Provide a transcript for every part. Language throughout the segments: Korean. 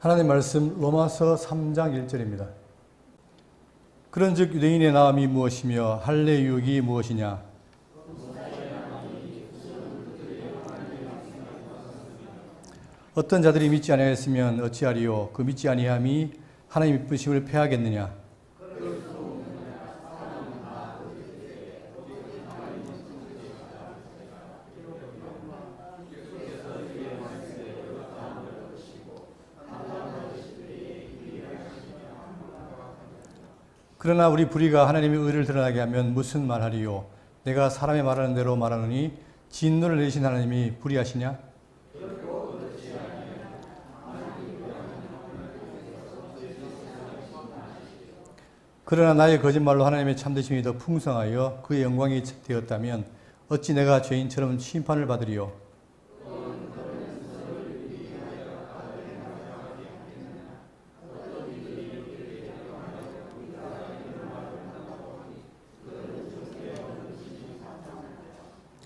하나님 말씀 로마서 3장 1절입니다. 그런즉 유대인의 나음이 무엇이며 할례 유혹이 무엇이냐? 어떤 자들이 믿지 아니하였으면 어찌하리요? 그 믿지 아니함이 하나님 이쁘심을 패하겠느냐? 그러나 우리 불의가 하나님의 의를 드러나게 하면 무슨 말하리요? 내가 사람의 말하는 대로 말하노니 진노를 내리신 하나님이 불의하시냐? 그러나 나의 거짓말로 하나님의 참되심이 더 풍성하여 그의 영광이 되었다면 어찌 내가 죄인처럼 심판을 받으리요?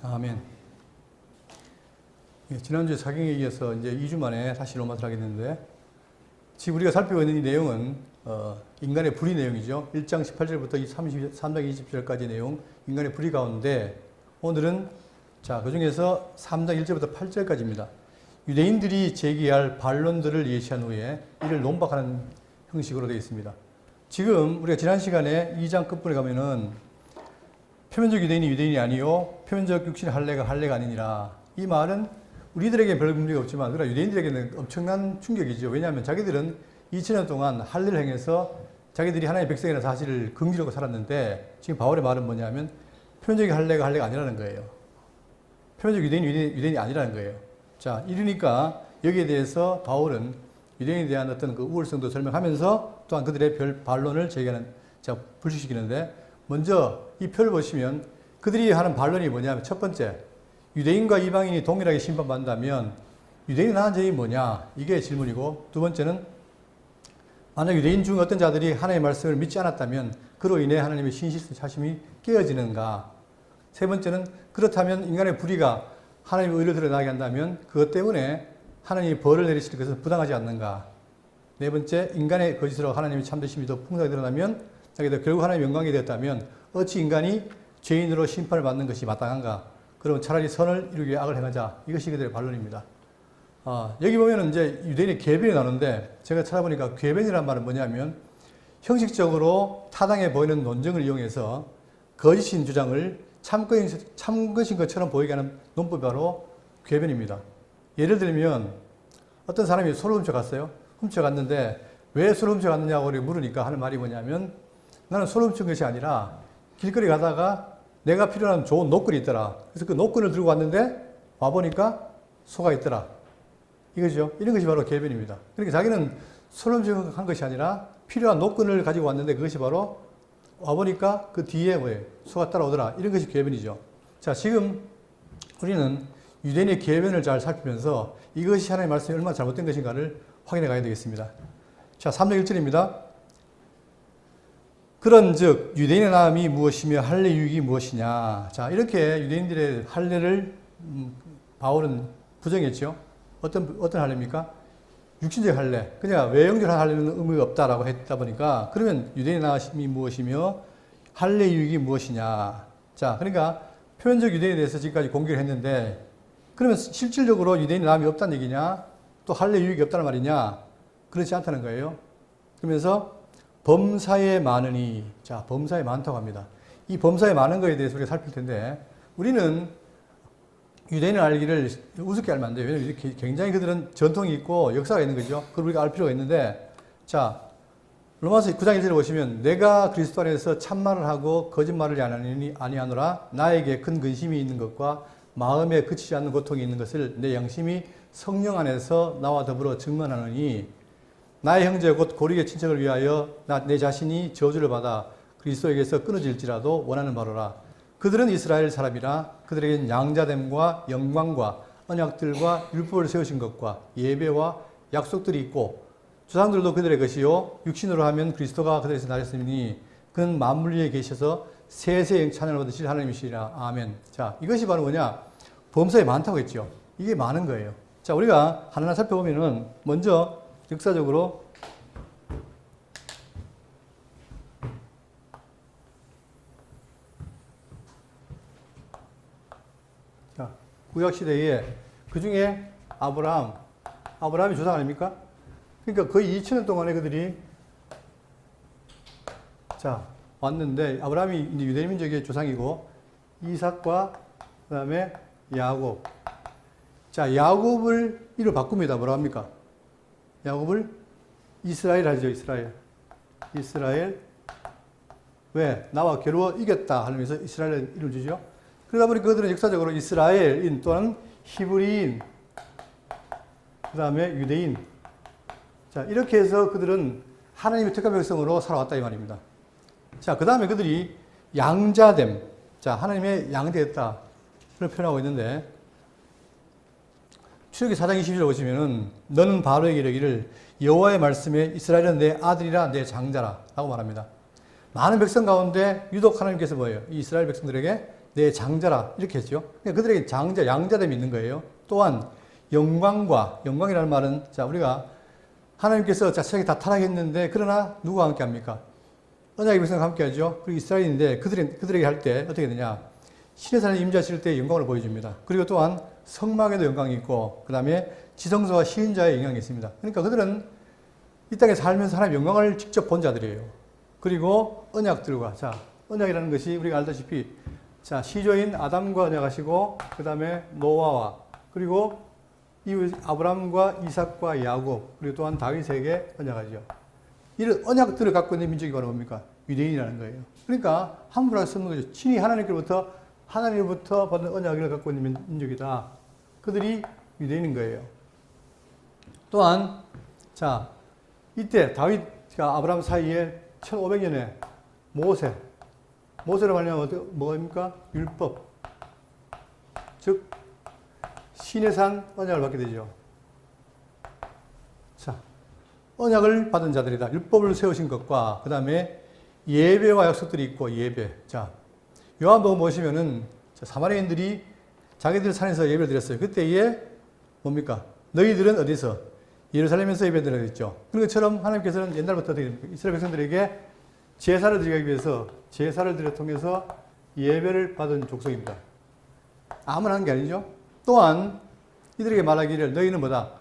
아멘. 예, 지난주에 사경에 이어서 이제 2주 만에 다시 로마서를 하게 됐는데, 지금 우리가 살피고 있는 이 내용은 인간의 불의 내용이죠. 1장 18절부터 3장 20절까지 내용, 인간의 불의 가운데 오늘은 그 중에서 3장 1절부터 8절까지입니다. 유대인들이 제기할 반론들을 예시한 후에 이를 논박하는 형식으로 되어 있습니다. 지금 우리가 지난 시간에 2장 끝부분에 가면은 표면적 유대인이 유대인이 아니요 표면적 육신의 할례가 아니니라. 이 말은 우리들에게 별 문제가 없지만 그러나 유대인들에게는 엄청난 충격이죠. 왜냐하면 자기들은 2000년 동안 할례를 행해서 자기들이 하나님의 백성이라는 사실을 긍지하고 살았는데, 지금 바울의 말은 뭐냐면 표면적인 할례가 아니라는 거예요. 표면적 유대인이 아니라는 거예요. 자, 이러니까 여기에 대해서 바울은 유대인에 대한 어떤 그 우월성도 설명하면서 또한 그들의 별 반론을 불식시키는데, 먼저 이 표를 보시면 그들이 하는 반론이 뭐냐면, 첫 번째, 유대인과 이방인이 동일하게 심판받는다면 유대인이 나은 점이 뭐냐? 이게 질문이고, 두 번째는 만약 유대인 중 어떤 자들이 하나님의 말씀을 믿지 않았다면 그로 인해 하나님의 신실하심이 깨어지는가? 세 번째는 그렇다면 인간의 불의가 하나님의 의를 드러나게 한다면 그것 때문에 하나님이 벌을 내리실 것은 부당하지 않는가? 네 번째, 인간의 거짓으로 하나님의 참되심이 더 풍성하게 드러나면 결국 하나님의 영광이 되었다면 어찌 인간이 죄인으로 심판을 받는 것이 마땅한가? 그러면 차라리 선을 이루기 위해 악을 행하자. 이것이 그들의 반론입니다. 여기 보면 이제 유대인의 궤변이 나오는데, 제가 찾아보니까 궤변이란 말은 뭐냐면 형식적으로 타당해 보이는 논증을 이용해서 거짓인 주장을 참것인 것처럼 보이게 하는 논법이 바로 궤변입니다. 예를 들면 어떤 사람이 술을 훔쳐갔어요. 훔쳐갔는데 왜 술을 훔쳐갔느냐고 물으니까 하는 말이 뭐냐면, 나는 술을 훔친 것이 아니라 길거리 가다가 내가 필요한 좋은 노끈이 있더라. 그래서 그 노끈을 들고 왔는데 와보니까 소가 있더라. 이거죠. 이런 것이 바로 궤변입니다. 그러니까 자기는 술을 훔쳐간 것이 아니라 필요한 노끈을 가지고 왔는데 그것이 바로 와보니까 그 뒤에 소가 따라오더라. 이런 것이 궤변이죠. 자, 지금 우리는 유대인의 궤변을 잘 살피면서 이것이 하나님의 말씀이 얼마나 잘못된 것인가를 확인해 가야 되겠습니다. 자, 3장 1절입니다. 그런즉 유대인의 나음이 무엇이며 할례 유익이 무엇이냐. 자, 이렇게 유대인들의 할례를 바울은 부정했죠. 어떤 할례입니까? 육신적 할례. 그냥 외형적인 할례는 의미가 없다라고 했다 보니까, 그러면 유대인의 나음이 무엇이며 할례 유익이 무엇이냐. 자, 그러니까 표면적 유대인에 대해서 지금까지 공개를 했는데, 그러면 실질적으로 유대인의 나음이 없다는 얘기냐? 또 할례 유익이 없다는 말이냐? 그렇지 않다는 거예요. 그러면서 범사에 많으니, 자, 범사에 많다고 합니다. 이 범사에 많은 것에 대해서 우리가 살필 텐데, 우리는 유대인을 알기를 우습게 알면 안 돼요. 왜냐하면 굉장히 그들은 전통이 있고 역사가 있는 거죠. 그걸 우리가 알 필요가 있는데, 자, 로마서 9장 1절에 보시면 내가 그리스도 안에서 참말을 하고 거짓말을 아니하노라. 나에게 큰 근심이 있는 것과 마음에 그치지 않는 고통이 있는 것을 내 양심이 성령 안에서 나와 더불어 증언하노니, 나의 형제 곧 고리의 친척을 위하여 내 자신이 저주를 받아 그리스도에게서 끊어질지라도 원하는 바로라. 그들은 이스라엘 사람이라. 그들에게는 양자됨과 영광과 언약들과 율법을 세우신 것과 예배와 약속들이 있고 조상들도 그들의 것이요 육신으로 하면 그리스도가 그들에서 나셨으니 그는 만물 위에 계셔서 세세 찬양을 받으실 하나님이시라. 아멘. 자, 이것이 바로 뭐냐? 범사에 많다고 했죠. 이게 많은 거예요. 자, 우리가 하나하나 살펴보면은 먼저 역사적으로 자, 구약시대에 그 중에 아브라함이 조상 아닙니까? 그러니까 거의 2000년 동안에 그들이 자, 왔는데 아브라함이 이제 유대 민족의 조상이고 이삭과 그다음에 야곱. 자, 야곱을 이름 바꿉니다. 뭐라 합니까? 야곱을 이스라엘 하죠. 이스라엘. 왜? 나와 겨루어 이겼다 하면서 이스라엘 이름을 주죠. 그러다 보니 그들은 역사적으로 이스라엘인 또는 히브리인, 그 다음에 유대인. 자, 이렇게 해서 그들은 하나님의 택한 백성으로 살아왔다 이 말입니다. 자, 그 다음에 그들이 양자됨. 자, 하나님의 양자됐다. 를 표현하고 있는데, 출애굽기 4장 20절에 보시면은, 너는 바로에게 이르기를 여호와의 말씀에 이스라엘은 내 아들이라 내 장자라. 라고 말합니다. 많은 백성 가운데 유독 하나님께서 뭐예요? 이 이스라엘 백성들에게 내 장자라. 이렇게 했죠. 그러니까 그들에게 장자, 양자됨이 있는 거예요. 또한, 영광이라는 말은, 자, 우리가 하나님께서 자, 세상에 다 타락했는데, 그러나 누구와 함께 합니까? 언약의 백성과 함께 하죠. 그리고 이스라엘인데, 그들에게 할 때 어떻게 되냐? 신의 산에 임재하실 때 영광을 보여줍니다. 그리고 또한 성막에도 영광이 있고, 그 다음에 지성소와 시인자의 영향이 있습니다. 그러니까 그들은 이 땅에 살면서 하나님의 영광을 직접 본 자들이에요. 그리고 언약들과, 자, 언약이라는 것이 우리가 알다시피, 자, 시조인 아담과 언약하시고, 그 다음에 노아와, 그리고 이후 아브라함과 이삭과 야곱, 그리고 또한 다윗에게 언약하죠. 이런 언약들을 갖고 있는 민족이 바로 뭡니까? 유대인이라는 거예요. 그러니까 함부로 할 수 없는 거죠. 친히 하나님으로부터 받은 언약을 갖고 있는 민족이다. 그들이 유대인인 거예요. 또한, 자, 이때 다윗과 아브라함 사이에 1500년에 모세로 말하면 뭐입니까? 율법. 즉, 신의 산 언약을 받게 되죠. 자, 언약을 받은 자들이다. 율법을 세우신 것과, 그 다음에 예배와 약속들이 있고, 예배. 자, 요한복음 보시면은, 사마리아인들이 자기들 산에서 예배를 드렸어요. 그때에 뭡니까? 너희들은 어디서? 예루살렘에서 예배를 드렸죠. 그런 것처럼 하나님께서는 옛날부터 이스라엘 백성들에게 제사를 드리기 위해서 제사를 통해서 예배를 받은 족속입니다. 아무나 하는 게 아니죠. 또한 이들에게 말하기를 너희는 뭐다?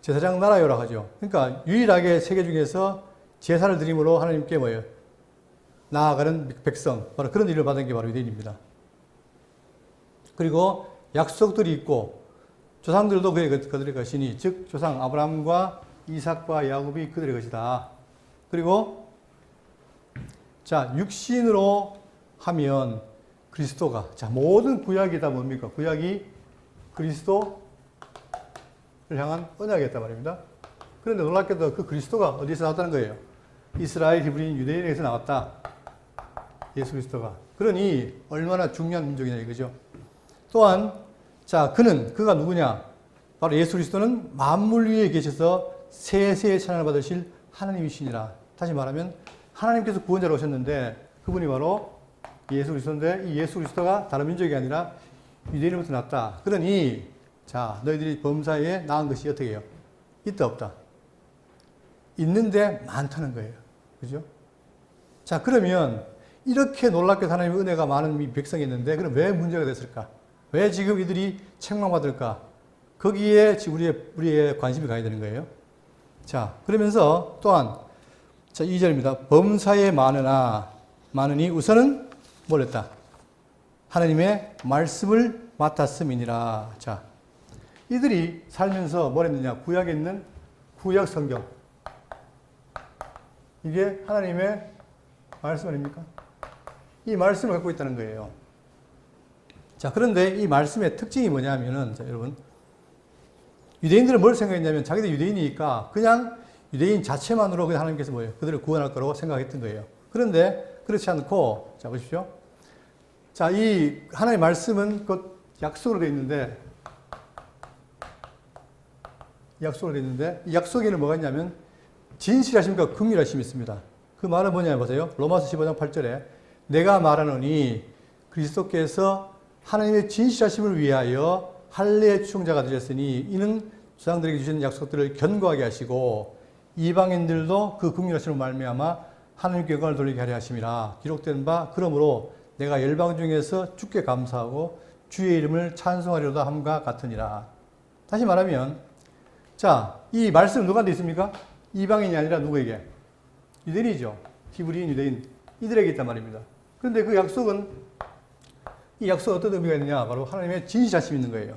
제사장 나라요라고 하죠. 그러니까 유일하게 세계 중에서 제사를 드림으로 하나님께 뭐예요? 나아가는 백성. 바로 그런 일을 받은 게 바로 유대인입니다. 그리고 약속들이 있고 조상들도 그들의 것이니 즉 조상 아브라함과 이삭과 야곱이 그들의 것이다. 그리고 자, 육신으로 하면 그리스도가, 자, 모든 구약이 다 뭡니까? 구약이 그리스도를 향한 언약이었단 말입니다. 그런데 놀랍게도 그 그리스도가 어디서 나왔다는 거예요? 이스라엘, 히브리인, 유대인에서 나왔다. 예수 그리스도가. 그러니 얼마나 중요한 민족이냐 이거죠. 또한, 자, 그가 누구냐? 바로 예수 그리스도는 만물 위에 계셔서 세세의 찬양을 받으실 하나님이시니라. 다시 말하면 하나님께서 구원자로 오셨는데 그분이 바로 예수 그리스도인데 이 예수 그리스도가 다른 민족이 아니라 유대인으로부터 났다. 그러니 자, 너희들이 범사에 나은 것이 어떻게 해요? 있다 없다? 있는데 많다는 거예요. 그죠? 자, 그러면 이렇게 놀랍게 하나님의 은혜가 많은 백성이 있는데 그럼 왜 문제가 됐을까? 왜 지금 이들이 책망받을까? 거기에 지금 우리의 관심이 가야 되는 거예요. 자, 그러면서 또한 자, 2절입니다. 범사에 많으니 우선은 뭘 했다? 하나님의 말씀을 맡았음이니라. 자, 이들이 살면서 뭘 했느냐? 구약에 있는 구약 성경. 이게 하나님의 말씀 아닙니까? 이 말씀을 갖고 있다는 거예요. 자, 그런데 이 말씀의 특징이 뭐냐면은, 자, 여러분. 유대인들은 뭘 생각했냐면, 자기들 유대인이니까 그냥 유대인 자체만으로 그냥 하나님께서 뭐예요? 그들을 구원할 거라고 생각했던 거예요. 그런데 그렇지 않고, 자, 보십시오. 자, 이 하나님의 말씀은 곧 약속으로 되어 있는데, 이 약속에는 뭐가 있냐면, 진실하심과 긍휼하심이 있습니다. 그 말은 뭐냐 보세요. 로마서 15장 8절에 내가 말하노니 그리스도께서 하나님의 진실하심을 위하여 할례의 충자가 되셨으니 이는 조상들에게 주신 약속들을 견고하게 하시고 이방인들도 그 긍휼하심으로 말미암아 하나님께 영광을 돌리게 하려 하심이라. 기록된 바 그러므로 내가 열방 중에서 주께 감사하고 주의 이름을 찬송하려다 함과 같으니라. 다시 말하면 자, 이 말씀 누구한테 있습니까? 이방인이 아니라 누구에게? 유대인이죠. 히브리인, 유대인 이들에게 있단 말입니다. 그런데 그 약속은 이 약속은 어떤 의미가 있느냐? 바로 하나님의 진실하심이 있는 거예요.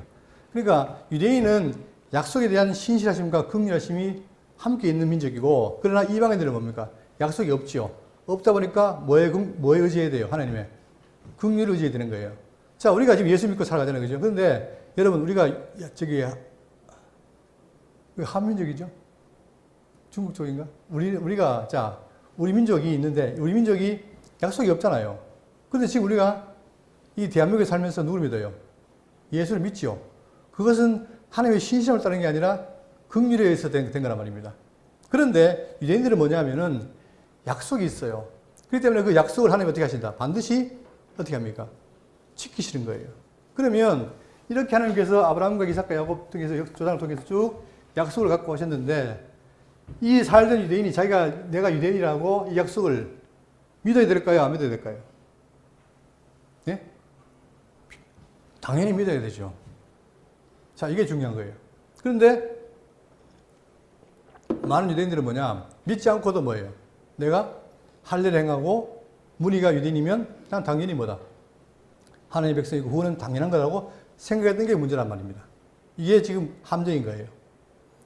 그러니까 유대인은 약속에 대한 신실하심과 긍휼하심이 함께 있는 민족이고, 그러나 이방인들은 뭡니까? 약속이 없지요. 없다 보니까 뭐에 의지해야 돼요? 하나님의 긍휼을 의지해야 되는 거예요. 자, 우리가 지금 예수 믿고 살아가잖아요. 그죠? 그런데 여러분, 우리가 저기 한민족이죠? 중국 쪽인가? 우리가 자, 우리 민족이 있는데 우리 민족이 약속이 없잖아요. 그런데 지금 우리가 이 대한민국에 살면서 누구를 믿어요? 예수를 믿지요. 그것은 하나님의 신심을 따르는 게 아니라 긍휼에 의해서 된 거란 말입니다. 그런데 유대인들은 뭐냐면은 약속이 있어요. 그렇기 때문에 그 약속을 하나님이 어떻게 하신다? 반드시 어떻게 합니까? 지키시는 거예요. 그러면 이렇게 하나님께서 아브라함과 이삭과 야곱 등에서 조상을 통해서 쭉 약속을 갖고 오셨는데, 이 살던 유대인이 내가 유대인이라고 이 약속을 믿어야 될까요? 안 믿어야 될까요? 네? 당연히 믿어야 되죠. 자, 이게 중요한 거예요. 그런데 많은 유대인들은 뭐냐? 믿지 않고도 뭐예요? 내가 할례를 행하고 무리가 유대인이면 난 당연히 뭐다? 하나님의 백성이고 구원은 당연한 거라고 생각했던 게 문제란 말입니다. 이게 지금 함정인 거예요.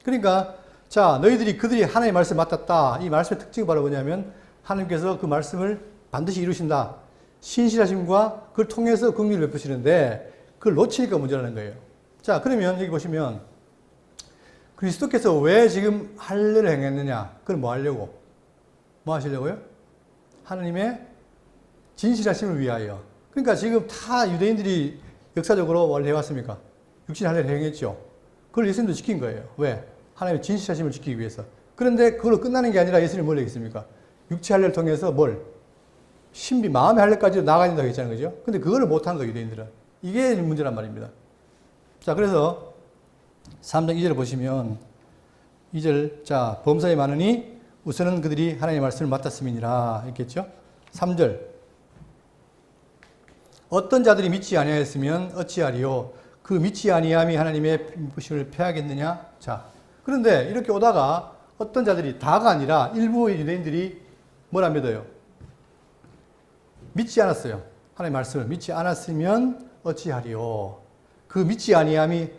그러니까 자, 그들이 하나님의 말씀을 맡았다. 이 말씀의 특징이 바로 뭐냐면 하나님께서 그 말씀을 반드시 이루신다. 신실하심과 그걸 통해서 긍휼을 베푸시는데 그걸 놓치니까 문제라는 거예요. 자, 그러면 여기 보시면 그리스도께서 왜 지금 할례를 행했느냐? 그걸 뭐 하려고? 뭐 하시려고요? 하나님의 진실하심을 위하여. 그러니까 지금 다 유대인들이 역사적으로 원래 해왔습니까? 육신 할례를 행했죠. 그걸 예수님도 지킨 거예요. 왜? 하나님의 진실하심을 지키기 위해서. 그런데 그걸로 끝나는 게 아니라 예수님이 뭘 얘기했습니까? 육체 할례를 통해서 뭘? 신비, 마음의 할례까지도 나가야 된다고 했잖아요. 그죠? 근데 그거를 못한 거예요, 유대인들은. 이게 문제란 말입니다. 자, 그래서 3장 2절을 보시면 2절, 자, 범사에 많으니 우선은 그들이 하나님의 말씀을 맡았음이니라 했겠죠? 3절, 어떤 자들이 믿지 아니하였으면 어찌하리요? 그 믿지 아니함이 하나님의 부심을 패하겠느냐? 자, 그런데 이렇게 오다가 어떤 자들이 다가 아니라 일부의 유대인들이 뭘 안 믿어요? 믿지 않았어요. 하나님의 말씀을 믿지 않았으면 어찌하리요? 그 믿지 아니함이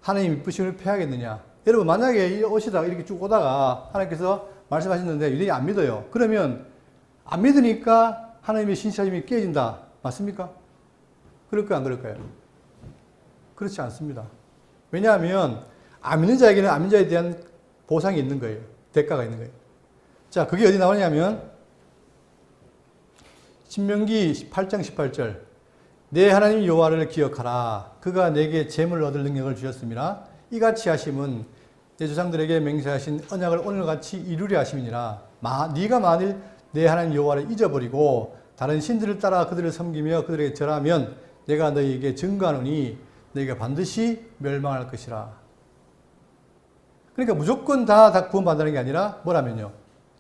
하나님의 미쁘심을 패하겠느냐? 여러분, 만약에 오시다가 이렇게 쭉 오다가 하나님께서 말씀하셨는데 유대인이 안 믿어요. 그러면 안 믿으니까 하나님의 신실하심이 깨진다. 맞습니까? 그럴까요? 안 그럴까요? 그렇지 않습니다. 왜냐하면 안 믿는 자에게는 안 믿는 자에 대한 보상이 있는 거예요. 대가가 있는 거예요. 자, 그게 어디 나오냐면 신명기 8장 18절, 내 하나님 여호와를 기억하라. 그가 내게 재물을 얻을 능력을 주셨음이라. 이같이 하심은 내 조상들에게 맹세하신 언약을 오늘같이 이루려 하심이니라. 네가 만일 내 하나님 여호와를 잊어버리고 다른 신들을 따라 그들을 섬기며 그들에게 절하면 내가 너희에게 증거하노니 너희가 반드시 멸망할 것이라. 그러니까 무조건 다 구원받는 게 아니라 뭐라면요?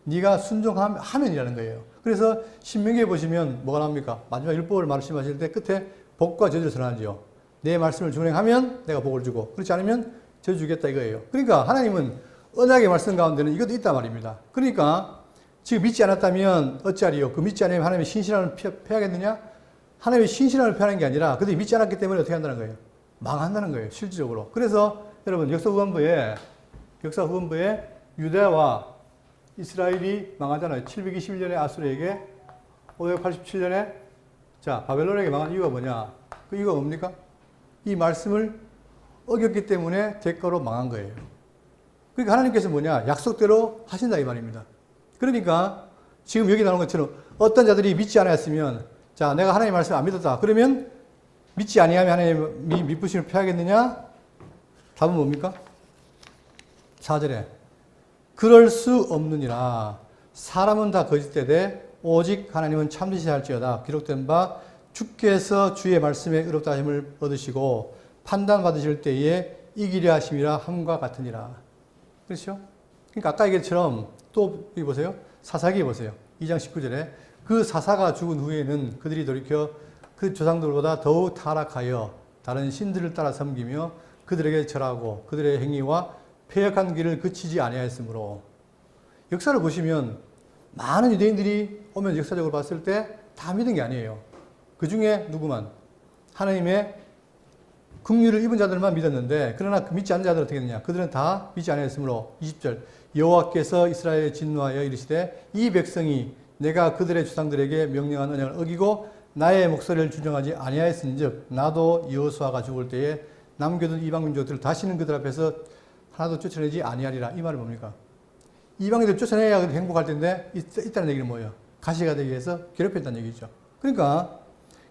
네가 순종하면이라는 거예요. 그래서 신명기에 보시면 뭐가 나옵니까? 마지막 율법을 말씀하실 때 끝에 복과 저주를 선언하죠. 내 말씀을 준행하면 내가 복을 주고 그렇지 않으면 저주 주겠다 이거예요. 그러니까 하나님은 언약의 말씀 가운데는 이것도 있단 말입니다. 그러니까 지금 믿지 않았다면 어찌하리요? 그 믿지 않으면 하나님의 신실함을 패하겠느냐? 하나님의 신실함을 패하는 게 아니라 그들이 믿지 않았기 때문에 어떻게 한다는 거예요? 망한다는 거예요. 실질적으로. 그래서 여러분 역사 후반부에 유대와 이스라엘이 망하잖아요. 721년에 아수르에게 587년에 자 바벨론에게 망한 이유가 뭐냐? 그 이유가 뭡니까? 이 말씀을 어겼기 때문에 대가로 망한 거예요. 그러니까 하나님께서 뭐냐? 약속대로 하신다 이 말입니다. 그러니까 지금 여기 나오는 것처럼 어떤 자들이 믿지 않았으면 자 내가 하나님의 말씀을 안 믿었다. 그러면 믿지 아니하면 하나님이 미쁘심을 패하겠느냐? 답은 뭡니까? 4절에 그럴 수 없느니라. 사람은 다 거짓되되 오직 하나님은 참되시야 할지어다. 기록된 바 주께서 주의 말씀에 의롭다 하심을 얻으시고 판단받으실 때에 이기려 하심이라 함과 같으니라. 그렇죠? 그러니까 아까 얘기처럼 또 여기 보세요. 사사기에 보세요. 2장 19절에 그 사사가 죽은 후에는 그들이 돌이켜 그 조상들보다 더욱 타락하여 다른 신들을 따라 섬기며 그들에게 절하고 그들의 행위와 패역한 길을 그치지 아니하였으므로 역사를 보시면 많은 유대인들이 오면 역사적으로 봤을 때 다 믿은 게 아니에요. 그 중에 누구만 하나님의 긍휼을 입은 자들만 믿었는데 그러나 그 믿지 않는 자들은 어떻게 됐냐? 그들은 다 믿지 아니하였으므로 20절 여호와께서 이스라엘에 진노하여 이르시되 이 백성이 내가 그들의 조상들에게 명령한 언약을 어기고 나의 목소리를 준정하지 아니하였은즉 나도 여호수아가 죽을 때에 남겨둔 이방 민족들을 다시는 그들 앞에서 하나도 쫓아내지 아니하리라. 이 말은 뭡니까? 이방인들 쫓아내야 행복할 텐데 있다는 얘기는 뭐예요? 가시가 되기 위해서 괴롭혔다는 얘기죠. 그러니까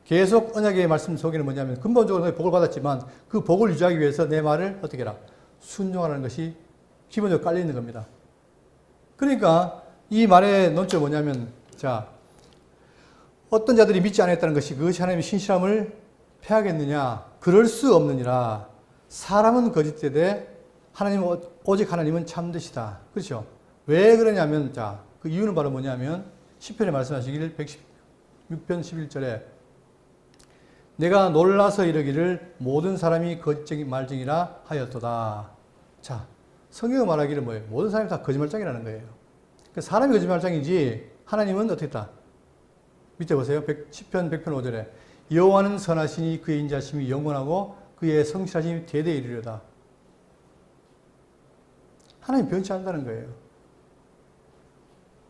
계속 언약의 말씀 속에는 뭐냐면 근본적으로 복을 받았지만 그 복을 유지하기 위해서 내 말을 어떻게 해라? 순종하라는 것이 기본적으로 깔려 있는 겁니다. 그러니까 이 말의 논점이 뭐냐면 자 어떤 자들이 믿지 않았다는 것이 그것이 하나님의 신실함을 패하겠느냐? 그럴 수 없느니라. 사람은 거짓되되 오직 하나님은 참되시다. 그렇죠? 왜 그러냐면 자 그 이유는 바로 뭐냐면 시편에 말씀하시길 116편 11절에 내가 놀라서 이르기를 모든 사람이 거짓적인 말쟁이라 하였도다. 자, 성경이 말하기를 뭐예요? 모든 사람이 다 거짓말쟁이라는 거예요. 그러니까 사람이 거짓말쟁이지 하나님은 어떻게 했다? 밑에 보세요. 시편 100편 5절에 여호와는 선하시니 그의 인자심이 영원하고 그의 성실하심이 대대에 이르려다. 하나님 변치 않는다는 거예요.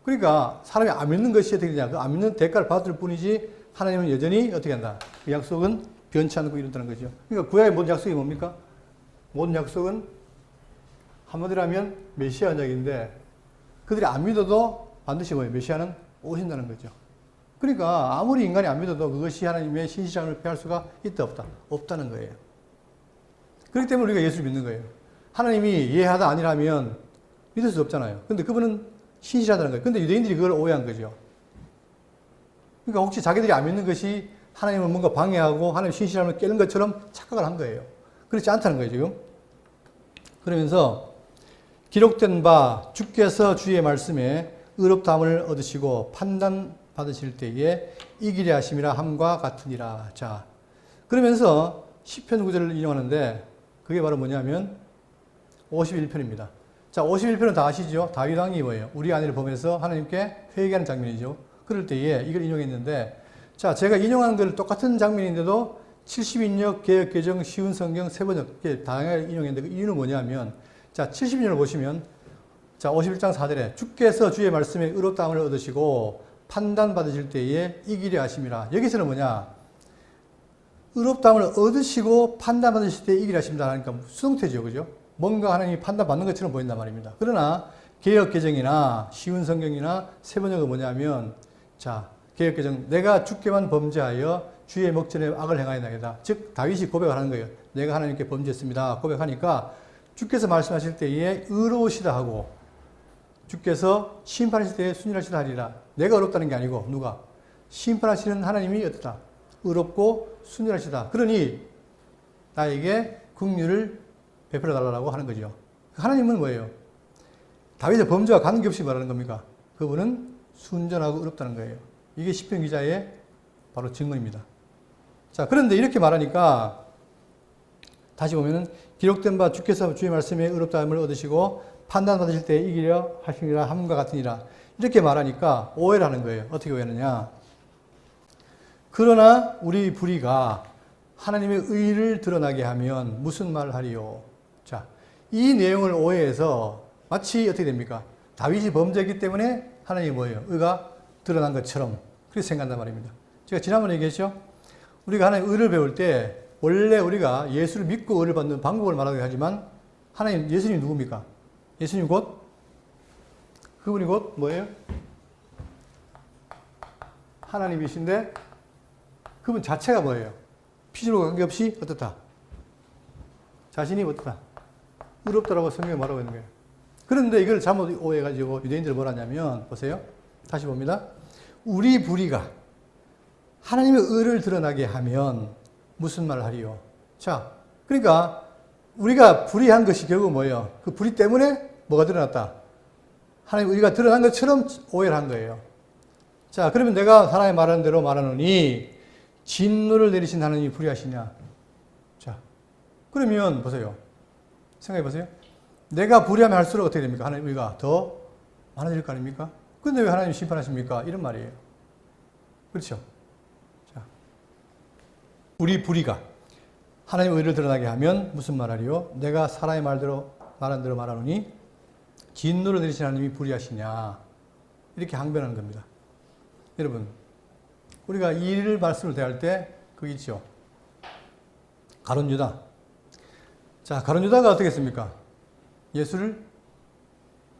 그러니까 사람이 안 믿는 것이 어떻게 되냐. 그 안 믿는 대가를 받을 뿐이지 하나님은 여전히 어떻게 한다. 그 약속은 변치 않고 이룬다는 거죠. 그러니까 구약의 모든 약속이 뭡니까? 모든 약속은 한마디로 하면 메시아 언약인데 그들이 안 믿어도 반드시 뭐예요? 메시아는 오신다는 거죠. 그러니까 아무리 인간이 안 믿어도 그것이 하나님의 신실함을 패할 수가 있다 없다? 없다는 거예요. 그렇기 때문에 우리가 예수를 믿는 거예요. 하나님이 예하다 아니라면 믿을 수 없잖아요. 근데 그분은 신실하다는 거예요. 근데 유대인들이 그걸 오해한 거죠. 그러니까 혹시 자기들이 안 믿는 것이 하나님을 뭔가 방해하고 하나님의 신실함을 깨는 것처럼 착각을 한 거예요. 그렇지 않다는 거예요, 지금. 그러면서 기록된 바 주께서 주의 말씀에 의롭다함을 얻으시고 판단 받으실 때에 이기려 하심이라 함과 같으니라. 자, 그러면서 시편 9절을 인용하는데 그게 바로 뭐냐면 51편입니다. 자, 51편은 다 아시죠? 다윗 왕이 뭐예요? 우리 아내를 보면서 하나님께 회개하는 장면이죠. 그럴 때에 이걸 인용했는데 자, 제가 인용한 걸 똑같은 장면인데도 70인역, 개역개정, 쉬운 성경, 세번역 이렇게 다양하게 인용했는데 그 이유는 뭐냐면 자, 70인역을 보시면 자, 51장 4절에 주께서 주의 말씀에 의롭다함을 얻으시고 판단받으실 때에 이기려 하심이라. 여기서는 뭐냐? 의롭다함을 얻으시고 판단받으실 때에 이기려 하십니다. 하니까 수동태죠. 그죠? 뭔가 하나님이 판단받는 것처럼 보인단 말입니다. 그러나 개역개정이나 쉬운 성경이나 세번역은 뭐냐면 자, 개역개정 내가 주께만 범죄하여 주의 목전에 악을 행하였나이다. 즉 다윗이 고백을 하는 거예요. 내가 하나님께 범죄했습니다. 고백하니까 주께서 말씀하실 때에 의로우시다 하고 주께서 심판하실 때에 순일하시다 하리라. 내가 의롭다는 게 아니고 누가? 심판하시는 하나님이 어떻다? 의롭고 순일하시다. 그러니 나에게 긍휼을 베풀어 달라고 하는 거죠. 하나님은 뭐예요? 다윗의 범죄와 관계없이 말하는 겁니까? 그분은 순전하고 의롭다는 거예요. 이게 시편 기자의 바로 증언입니다. 자, 그런데 이렇게 말하니까 다시 보면은 기록된 바 주께서 주의 말씀에 의롭다함을 얻으시고 판단받으실 때 이기려 하시니라 함과 같으니라. 이렇게 말하니까 오해를 하는 거예요. 어떻게 오해하느냐? 그러나 우리 불의가 하나님의 의를 드러나게 하면 무슨 말을 하리요? 자, 이 내용을 오해해서 마치 어떻게 됩니까? 다윗이 범죄했기 때문에 하나님이 뭐예요? 의가 드러난 것처럼 그렇게 생각한단 말입니다. 제가 지난번에 얘기했죠? 우리가 하나님 의를 배울 때 원래 우리가 예수를 믿고 의를 받는 방법을 말하긴 하지만 하나님, 예수님 누굽니까? 예수님 그분이 곧 뭐예요? 하나님이신데 그분 자체가 뭐예요? 피조물과 관계없이 어떻다? 자신이 어떻다? 의롭다라고 성경에 말하고 있는 거예요. 그런데 이걸 잘못 오해해가지고 유대인들이 뭘 하냐면 보세요. 다시 봅니다. 우리 불의가 하나님의 의를 드러나게 하면 무슨 말을 하리요? 자, 그러니까 우리가 불의한 것이 결국 뭐예요? 그 불의 때문에 뭐가 드러났다? 하나님 의가 드러난 것처럼 오해를 한 거예요. 자, 그러면 내가 하나님 말하는 대로 말하노니 진노를 내리신 하나님이 불의하시냐? 자, 그러면 보세요. 생각해 보세요. 내가 불의하면 할수록 어떻게 됩니까? 하나님 의가 더 많아질 거 아닙니까? 근데 왜 하나님이 심판하십니까? 이런 말이에요. 그렇죠? 자, 우리 불의가 하나님의 의를 드러나게 하면 무슨 말하리요? 내가 사람의 말한 대로 말하노니 진노를 내리신 하나님이 불의하시냐? 이렇게 항변하는 겁니다. 여러분, 우리가 이 말씀을 대할 때 그게 있죠. 가룟 유다. 자, 가룟 유다가 어떻게 했습니까? 예수를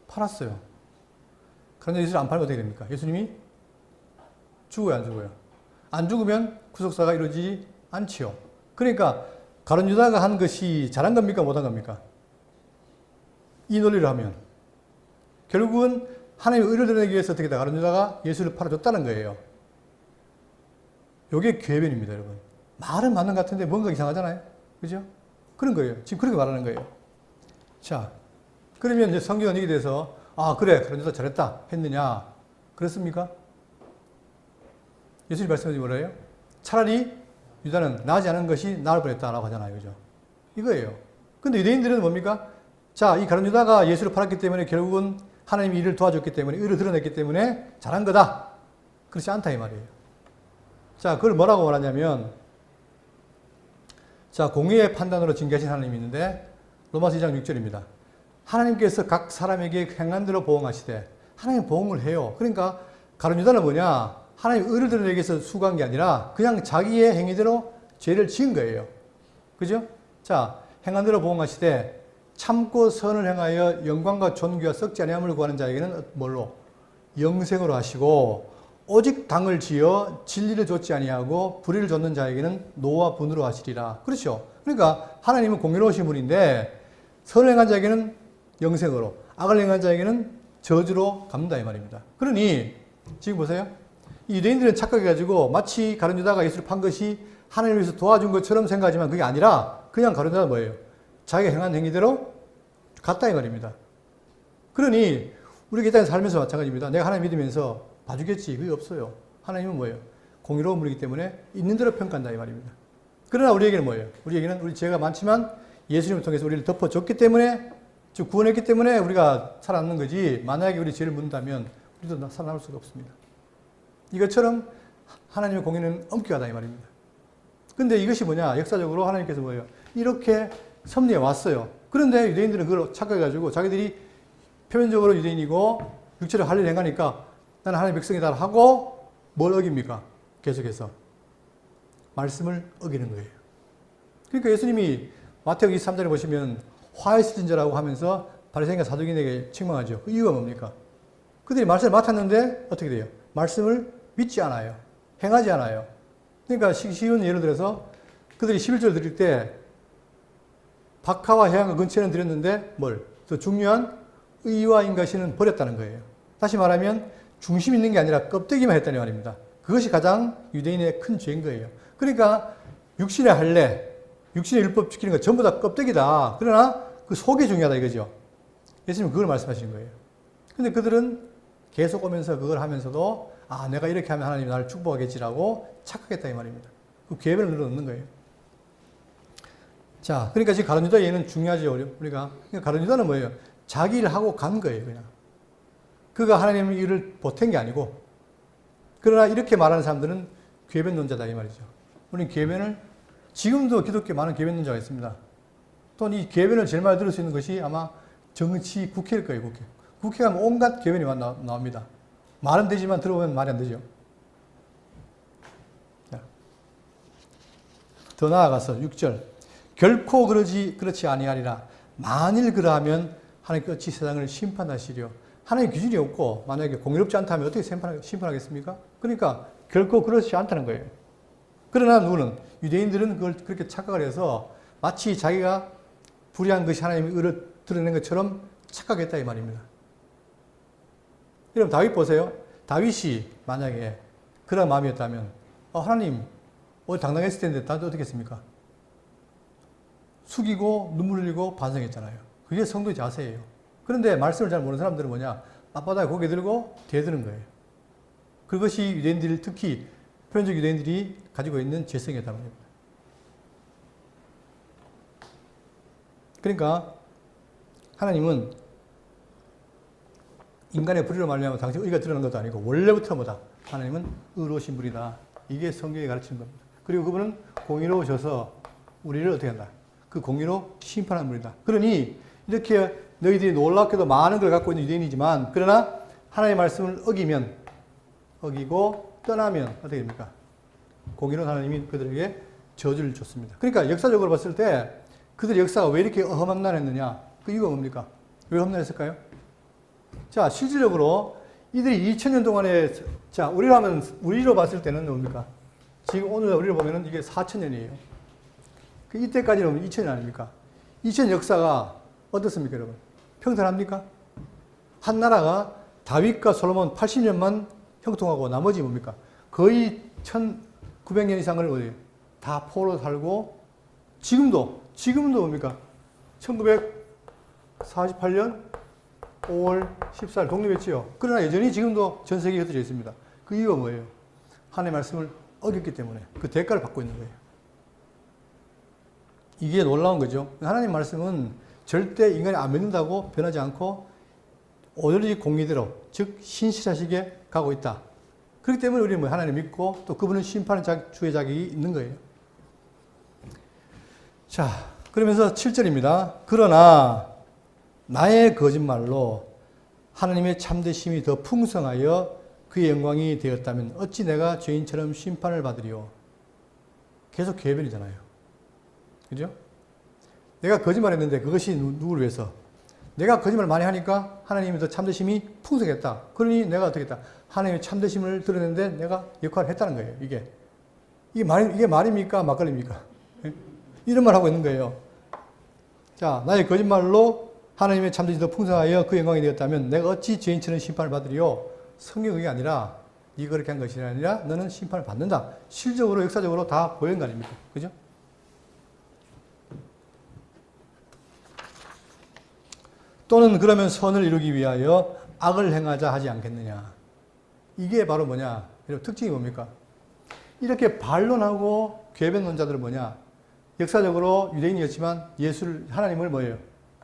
팔았어요. 그런데 예수를 안 팔면 어떻게 됩니까? 예수님이 죽어요, 안 죽어요? 안 죽으면 구속사가 이루어지지 않지요. 그러니까 가룟 유다가 한 것이 잘한 겁니까? 못한 겁니까? 이 논리를 하면 결국은 하나님의 의를 드러내기 위해서 어떻게 가룟 유다가 예수를 팔아줬다는 거예요. 이게 궤변입니다, 여러분. 말은 맞는 것 같은데 뭔가 이상하잖아요. 그죠? 그런 거예요. 지금 그렇게 말하는 거예요. 자, 그러면 이제 성경은 여기에 대해서 아, 그래, 가룟 유다 잘했다 했느냐? 그렇습니까? 예수님 말씀하신 뭐래요? 차라리 유다는 나지 않은 것이 나을 뻔했다라고 하잖아요. 그죠? 이거예요. 근데 유대인들은 뭡니까? 자, 이 가룟 유다가 예수를 팔았기 때문에 결국은 하나님이 이를 도와줬기 때문에, 의를 드러냈기 때문에 잘한 거다. 그렇지 않다, 이 말이에요. 자, 그걸 뭐라고 말하냐면, 자, 공의의 판단으로 징계하신 하나님이 있는데, 로마서 2장 6절입니다. 하나님께서 각 사람에게 행한 대로 보응하시되, 하나님 보응을 해요. 그러니까, 가룟 유다는 뭐냐? 하나님 의를 드러내기 위해서 수고한 게 아니라, 그냥 자기의 행위대로 죄를 지은 거예요. 그죠? 자, 행한 대로 보응하시되, 참고 선을 행하여 영광과 존귀와 썩지 아니함을 구하는 자에게는 뭘로? 영생으로 하시고 오직 당을 지어 진리를 좇지 아니하고 불의를 좇는 자에게는 노와 분으로 하시리라. 그렇죠? 그러니까 하나님은 공의로우신 분인데 선을 행한 자에게는 영생으로, 악을 행한 자에게는 저주로 갚는다 이 말입니다. 그러니 지금 보세요. 이 유대인들은 착각해가지고 마치 가룟 유다가 예수를 판 것이 하나님을 위해서 도와준 것처럼 생각하지만 그게 아니라 그냥 가룟 유다는 뭐예요? 자기가 행한 행위대로 갔다 이 말입니다. 그러니 우리가 이 땅에 살면서 마찬가지입니다. 내가 하나님 믿으면서 봐주겠지. 그게 없어요. 하나님은 뭐예요? 공의로운 분이기 때문에 있는 대로 평가한다 이 말입니다. 그러나 우리에게는 뭐예요? 우리에게는 우리 죄가 많지만 예수님을 통해서 우리를 덮어줬기 때문에, 즉 구원했기 때문에 우리가 살아남는 거지, 만약에 우리 죄를 묻는다면 우리도 살아남을 수가 없습니다. 이것처럼 하나님의 공의는 엄격하다 이 말입니다. 근데 이것이 뭐냐? 역사적으로 하나님께서 뭐예요? 이렇게 섭리해 왔어요. 그런데 유대인들은 그걸 착각해가지고 자기들이 표면적으로 유대인이고 육체로 할 일을 행하니까 나는 하나님의 백성이다 하고 뭘 어깁니까? 계속해서 말씀을 어기는 거예요. 그러니까 예수님이 마태복음 23장에 보시면 화했을 자라고 하면서 바리새인과 사두개인에게 책망하죠. 그 이유가 뭡니까? 그들이 말씀을 맡았는데 어떻게 돼요? 말씀을 믿지 않아요. 행하지 않아요. 그러니까 쉬운 예를 들어서 그들이 11조를 드릴 때 박하와 해안가 근처에는 드렸는데 뭘? 더 중요한 의와 인가시는 버렸다는 거예요. 다시 말하면 중심 있는 게 아니라 껍데기만 했다는 말입니다. 그것이 가장 유대인의 큰 죄인 거예요. 그러니까 육신의 할례, 육신의 율법 지키는 거 전부 다 껍데기다. 그러나 그 속이 중요하다 이거죠. 예수님은 그걸 말씀하시는 거예요. 근데 그들은 계속 오면서 그걸 하면서도 아, 내가 이렇게 하면 하나님이 나를 축복하겠지라고 착각했다 이 말입니다. 그 계획을 늘어놓는 거예요. 자, 그러니까 지금 가룟 유다 얘는 중요하죠. 우리가. 그러니까 가룟 유다는 뭐예요? 자기 일을 하고 간 거예요, 그냥. 그가 하나님의 일을 보탠 게 아니고. 그러나 이렇게 말하는 사람들은 궤변론자다 이 말이죠. 우리는 궤변을, 지금도 기독교에 많은 궤변론자가 있습니다. 또 이 궤변을 제일 많이 들을 수 있는 것이 아마 정치, 국회일 거예요, 국회. 국회 가면 온갖 궤변이 나옵니다. 말은 되지만 들어보면 말이 안 되죠. 자, 더 나아가서 6절. 결코 그렇지 아니하리라. 만일 그러하면 하나님께서 어찌 세상을 심판하시려. 하나님 기준이 없고 만약에 공의롭지 않다면 어떻게 심판하겠습니까? 그러니까 결코 그렇지 않다는 거예요. 그러나 누구는 유대인들은 그걸 그렇게 착각을 해서 마치 자기가 불의한 것이 하나님의 의를 드러낸 것처럼 착각했다 이 말입니다. 여러분 다윗 보세요. 다윗이 만약에 그런 마음이었다면 하나님 오늘 당당했을 텐데 다들 어떻게 했습니까? 숙이고 눈물 흘리고 반성했잖아요. 그게 성도의 자세예요. 그런데 말씀을 잘 모르는 사람들은 뭐냐? 앞바닥에 고개 들고 대드는 거예요. 그것이 유대인들, 특히 표현적 유대인들이 가지고 있는 죄성이었단 말입니다. 그러니까 하나님은 인간의 불의로 말미암아 당신 의가 드러난 것도 아니고 원래부터 뭐다? 하나님은 의로우신 분이다. 이게 성경이 가르치는 겁니다. 그리고 그분은 공의로우셔서 우리를 어떻게 한다? 그 공의로 심판하는 분이다. 그러니 이렇게 너희들이 놀랍게도 많은 걸 갖고 있는 유대인이지만 그러나 하나님의 말씀을 어기고 떠나면 어떻게 됩니까? 공의로운 하나님이 그들에게 저주를 줬습니다. 그러니까 역사적으로 봤을 때 그들의 역사가 왜 이렇게 험난했느냐? 그 이유가 뭡니까? 왜 험난했을까요? 자, 실질적으로 이들이 2000년 동안에, 자, 우리로 봤을 때는 뭡니까? 지금 오늘 우리를 보면은 이게 4000년이에요. 그 이때까지는 2000년 아닙니까? 2000년 역사가 어떻습니까, 여러분? 평탄합니까? 한 나라가 다윗과 솔로몬 80년만 형통하고 나머지 뭡니까? 거의 1900년 이상을 어디 다 포로 살고 지금도 뭡니까? 1948년 5월 14일 독립했지요. 그러나 여전히 지금도 전 세계에 흩어져 있습니다. 그 이유가 뭐예요? 하나님의 말씀을 어겼기 때문에 그 대가를 받고 있는 거예요. 이게 놀라운 거죠. 하나님 말씀은 절대 인간이 안 믿는다고 변하지 않고 오로지 공의대로, 즉 신실하시게 가고 있다. 그렇기 때문에 우리는 하나님 믿고 또 그분은 심판의 주의 자격이 있는 거예요. 자, 그러면서 7절입니다. 그러나 나의 거짓말로 하나님의 참되심이 더 풍성하여 그의 영광이 되었다면 어찌 내가 죄인처럼 심판을 받으리요. 계속 궤변이잖아요. 그죠? 내가 거짓말했는데 그것이 누구를 위해서? 내가 거짓말 많이 하니까 하나님의 더 참되심이 풍성했다. 그러니 내가 어떻게 했다? 하나님의 참되심을 드러냈는데 내가 역할을 했다는 거예요. 이게 말입니까? 막걸리입니까? 이런 말 하고 있는 거예요. 자, 나의 거짓말로 하나님의 참되심이 더 풍성하여 그 영광이 되었다면 내가 어찌 죄인처럼 심판을 받으리요? 성경이 그게 아니라 네가 그렇게 한 것이 아니라 너는 심판을 받는다. 실적으로 역사적으로 다 보이는 거 아닙니까? 그죠? 또는 그러면 선을 이루기 위하여 악을 행하자 하지 않겠느냐. 이게 바로 뭐냐? 특징이 뭡니까? 이렇게 반론하고 궤변론자들은 뭐냐? 역사적으로 유대인이었지만 하나님을 뭐예요?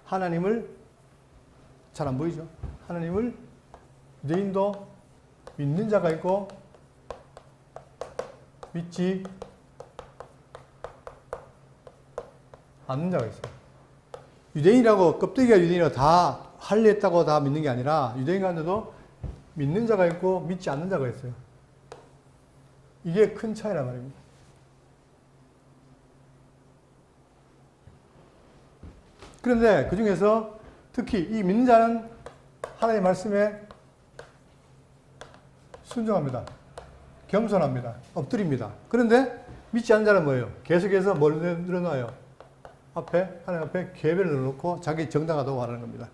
하나님을 잘 안 보이죠? 하나님을 유대인도 믿는 자가 있고 믿지 않는 자가 있어요. 유대인이라고 껍데기가 유대인이라고 다 할례했다고 다 믿는 게 아니라 유대인 가운데도 믿는 자가 있고 믿지 않는 자가 있어요. 이게 큰 차이란 말입니다. 그런데 그 중에서 특히 이 믿는 자는 하나님의 말씀에 순종합니다. 겸손합니다. 엎드립니다. 그런데 믿지 않는 자는 뭐예요? 계속해서 뭘 늘어놔요? 하나님 앞에 궤변을 넣어놓고 자기 정당하다고 하는 겁니다.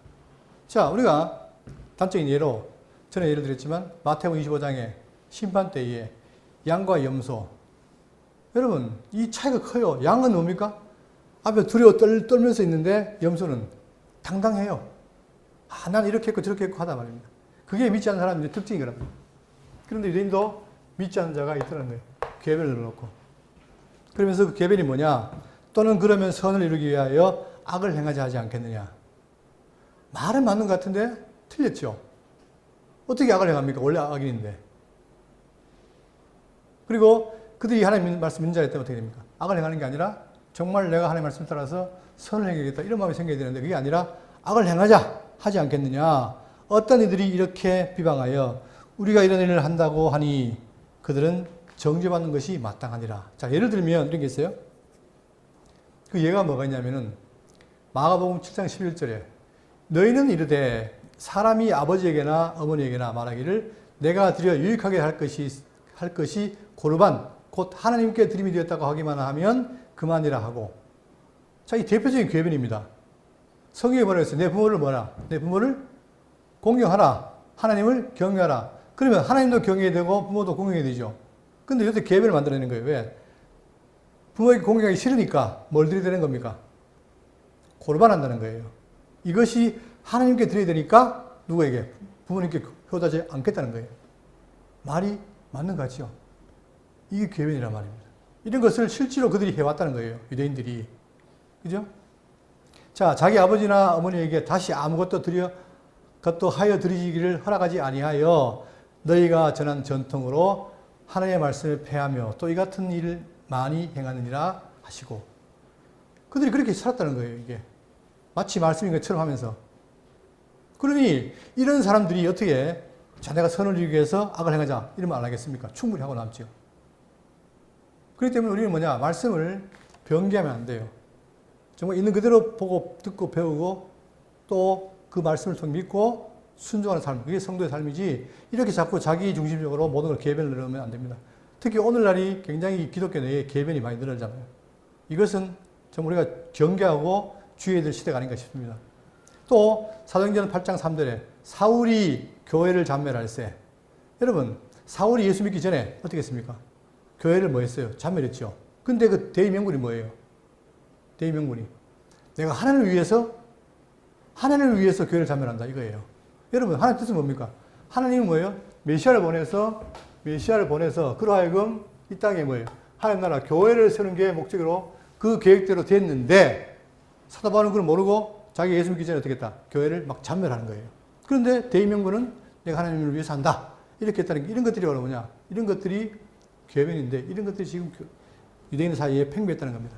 자, 우리가 단적인 예로 전에 예를 들었지만 마태복음 25장에 심판 때에 양과 염소. 여러분, 이 차이가 커요. 양은 뭡니까? 앞에 두려워 떨면서 있는데 염소는 당당해요. 난 이렇게 했고 저렇게 했고 하단 말입니다. 그게 믿지 않는 사람의 특징이거든요. 그런데 유대인도 믿지 않는 자가 있다는 거예요. 궤변을 넣어놓고. 그러면서 그 궤변이 뭐냐? 또는 그러면 선을 이루기 위하여 악을 행하지 하지 않겠느냐. 말은 맞는 것 같은데 틀렸죠. 어떻게 악을 행합니까? 원래 악인인데. 그리고 그들이 하나님 말씀 믿는 자였다면 어떻게 됩니까? 악을 행하는 게 아니라 정말 내가 하나님 말씀 따라서 선을 행하겠다 이런 마음이 생겨야 되는데 그게 아니라 악을 행하자 하지 않겠느냐. 어떤 이들이 이렇게 비방하여 우리가 이런 일을 한다고 하니 그들은 정죄받는 것이 마땅하니라. 자, 예를 들면 이런 게 있어요. 그 예가 뭐가 있냐면은 마가복음 7장 11절에 너희는 이르되 사람이 아버지에게나 어머니에게나 말하기를 내가 드려 유익하게 할 것이 고르반 곧 하나님께 드림이 되었다고 하기만 하면 그만이라 하고. 자, 이 대표적인 궤변입니다. 성경에 뭐라 했어요? 내 부모를 뭐라? 내 부모를 공경하라. 하나님을 경외하라. 그러면 하나님도 경외해야 되고 부모도 공경해야 되죠. 근데 여기서 궤변을 만들어내는 거예요. 왜? 부모에게 공경하기 싫으니까 뭘 드려야 되는 겁니까? 고르반 한다는 거예요. 이것이 하나님께 드려야 되니까 누구에게? 부모님께 효도하지 않겠다는 거예요. 말이 맞는 것 같죠? 이게 궤변이란 말입니다. 이런 것을 실제로 그들이 해왔다는 거예요. 유대인들이. 그죠? 자, 자기 아버지나 어머니에게 다시 아무것도 하여 드리기를 허락하지 아니하여 너희가 전한 전통으로 하나님의 말씀을 폐하며 또 이 같은 일을 많이 행하느니라 하시고, 그들이 그렇게 살았다는 거예요. 이게 마치 말씀인 것처럼 하면서. 그러니 이런 사람들이 어떻게 자네가 선을 이루기 위해서 악을 행하자 이러면 안 하겠습니까? 충분히 하고 남죠. 그렇기 때문에 우리는 뭐냐, 말씀을 변개하면 안 돼요. 정말 있는 그대로 보고 듣고 배우고 또 그 말씀을 통해 믿고 순종하는 삶, 그게 성도의 삶이지, 이렇게 자꾸 자기 중심적으로 모든 걸 계변을 넣으면 안 됩니다. 특히 오늘날이 굉장히 기독교 내에 계변이 많이 늘어나잖아요. 이것은 정말 우리가 경계하고 주의해야 될 시대가 아닌가 싶습니다. 또 사도행전 8장 3절에 사울이 교회를 잔멸할세. 여러분, 사울이 예수 믿기 전에 어떻게 했습니까? 교회를 뭐 했어요? 잔멸했죠. 근데 그 대의 명분이 뭐예요? 대의 명분이 내가 하나님을 위해서 교회를 잔멸한다 이거예요. 여러분, 하나님 뜻은 뭡니까? 하나님은 뭐예요? 메시아를 보내서 그로 하여금 이 땅에 뭐예요? 하나님 나라 교회를 세우는 게 목적으로 그 계획대로 됐는데, 사도 바울은 그걸 모르고 자기 예수 믿기 전에 어떻게 했다? 교회를 막 잔멸하는 거예요. 그런데 대의 명분은 내가 하나님을 위해서 한다 이렇게 했다는 게, 이런 것들이 바로 뭐냐? 이런 것들이 궤변인데, 이런 것들이 지금 유대인 사이에 팽배했다는 겁니다.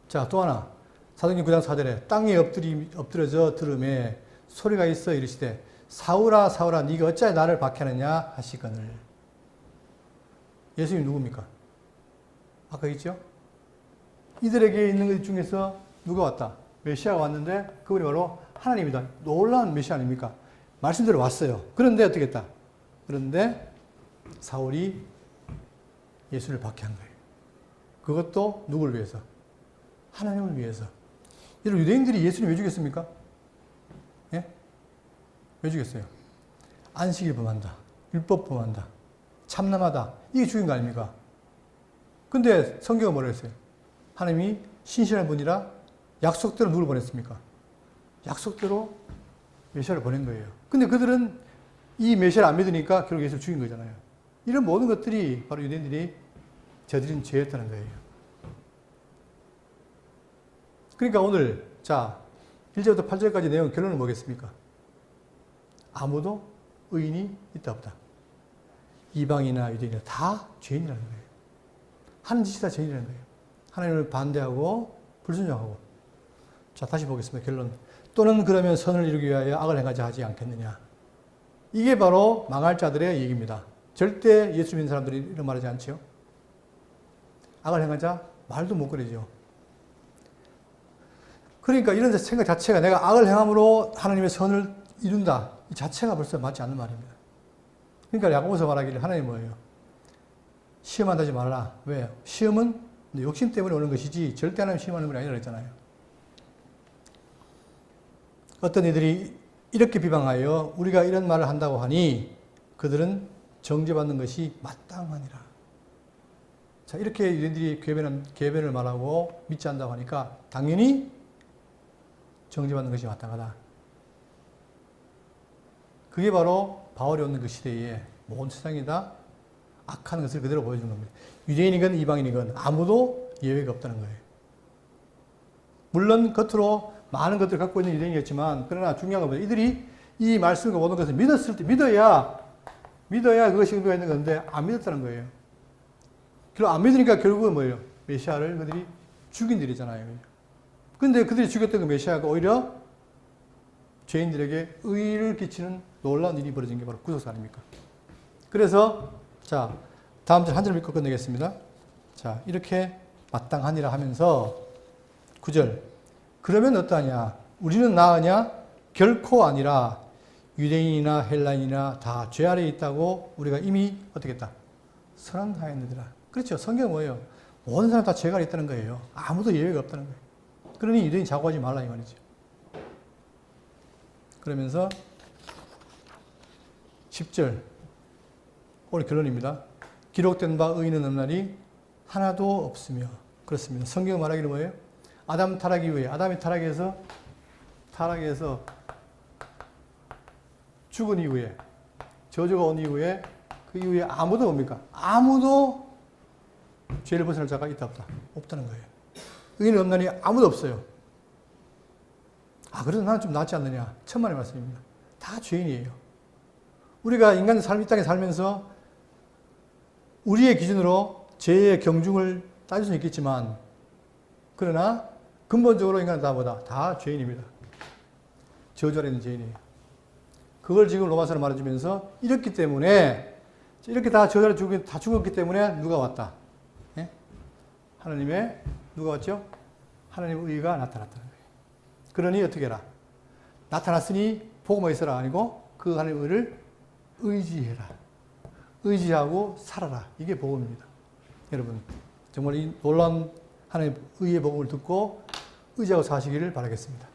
자, 또 하나. 사도행전 9장 4절에 땅에 엎드려져 들음에 소리가 있어 이르시되 사울아 사울아 네가 어찌하여 나를 박해하느냐 하시거늘. 예수님 누굽니까? 아까 있죠? 이들에게 있는 것 중에서 누가 왔다? 메시아가 왔는데 그분이 바로 하나님이다. 놀라운 메시아 아닙니까? 말씀대로 왔어요. 그런데 어떻게 했다? 그런데 사울이 예수를 박해한 거예요. 그것도 누구를 위해서? 하나님을 위해서. 여러분, 유대인들이 예수님 왜 죽였습니까? 예? 왜 죽였어요? 안식일 범한다. 율법 범한다. 참남하다. 이게 죽인 거 아닙니까? 근데 성경은 뭐라 했어요? 하나님이 신실한 분이라 약속대로 누굴 보냈습니까? 약속대로 메시아를 보낸 거예요. 근데 그들은 이 메시아를 안 믿으니까 결국 예수를 죽인 거잖아요. 이런 모든 것들이 바로 유대인들이 저지른 죄였다는 거예요. 그러니까 오늘, 자, 1절부터 8절까지 내용 결론은 뭐겠습니까? 아무도 의인이 있다 없다. 이방이나 유대인이나 다 죄인이라는 거예요. 하는 짓이 다 죄인이라는 거예요. 하나님을 반대하고 불순종하고. 자, 다시 보겠습니다. 결론. 또는 그러면 선을 이루기 위하여 악을 행하자 하지 않겠느냐. 이게 바로 망할 자들의 얘기입니다. 절대 예수 믿는 사람들이 이런 말하지 않죠. 악을 행하자 말도 못 그러죠. 그러니까 이런 생각 자체가 내가 악을 행함으로 하나님의 선을 이룬다. 이 자체가 벌써 맞지 않는 말입니다. 그러니까 야고보서 말하기를 하나님 뭐예요? 시험하지 말라. 왜요? 시험은 욕심 때문에 오는 것이지 절대 하나님 시험하는 건 아니라고 했잖아요. 어떤 이들이 이렇게 비방하여 우리가 이런 말을 한다고 하니 그들은 정죄받는 것이 마땅하니라. 자, 이렇게 유대인들이 궤변을 말하고 믿지 않는다고 하니까 당연히 정죄받는 것이 마땅하다. 그게 바로 바울이 오는 그 시대에 모든 세상이 다 악한 것을 그대로 보여준 겁니다. 유대인이건 이방인이건 아무도 예외가 없다는 거예요. 물론 겉으로 많은 것들을 갖고 있는 유대인이었지만, 그러나 중요한 건 뭐예요? 이들이 이 말씀과 모든 것을 믿었을 때, 믿어야 그것이 의미가 있는 건데 안 믿었다는 거예요. 결국 안 믿으니까 결국은 뭐예요? 메시아를 그들이 죽인 일이잖아요. 근데 그들이 죽였던 그 메시아가 오히려 죄인들에게 의를 끼치는 놀라운 일이 벌어진 게 바로 구속사 아닙니까? 그래서, 자, 다음 절 한 절 읽고 끝내겠습니다. 자, 이렇게 마땅하니라 하면서 9절. 그러면 어떠하냐? 우리는 나으냐? 결코 아니라 유대인이나 헬라인이나 다 죄 아래에 있다고 우리가 이미 어떻게 했다? 선언하였느니라. 그렇죠. 성경은 뭐예요? 모든 사람 다 죄가 있다는 거예요. 아무도 예외가 없다는 거예요. 그러니 유대인 자고하지 말라 이 말이죠. 그러면서 10절 오늘 결론입니다. 기록된 바 의인은 없나니 하나도 없으며. 그렇습니다. 성경 말하기를 뭐예요? 아담 타락 이후에, 아담이 타락해서 죽은 이후에, 저주가 온 이후에, 그 이후에 아무도 뭡니까? 아무도 죄를 벗어날 자가 있다 없다? 없다는 거예요. 의인은 없나니 아무도 없어요. 아, 그래도 나는 좀 낫지 않느냐? 천만의 말씀입니다. 다 죄인이에요. 우리가 인간 삶, 이 땅에 살면서 우리의 기준으로 죄의 경중을 따질 수는 있겠지만, 그러나 근본적으로 인간은 다 뭐다? 다 죄인입니다. 저주 아래 있는 죄인이에요. 그걸 지금 로마서로 말해주면서 이렇기 때문에, 이렇게 다 저주 아래 다 죽었기 때문에 누가 왔다? 예? 하나님의, 누가 왔죠? 하나님의 의가 나타났다는 거예요. 그러니 어떻게 해라? 나타났으니 복음에 있어라 아니고 그 하나님의 의를 의지해라. 의지하고 살아라. 이게 복음입니다. 여러분, 정말 이 놀라운 하나님의 의의 복음을 듣고 의지하고 사시기를 바라겠습니다.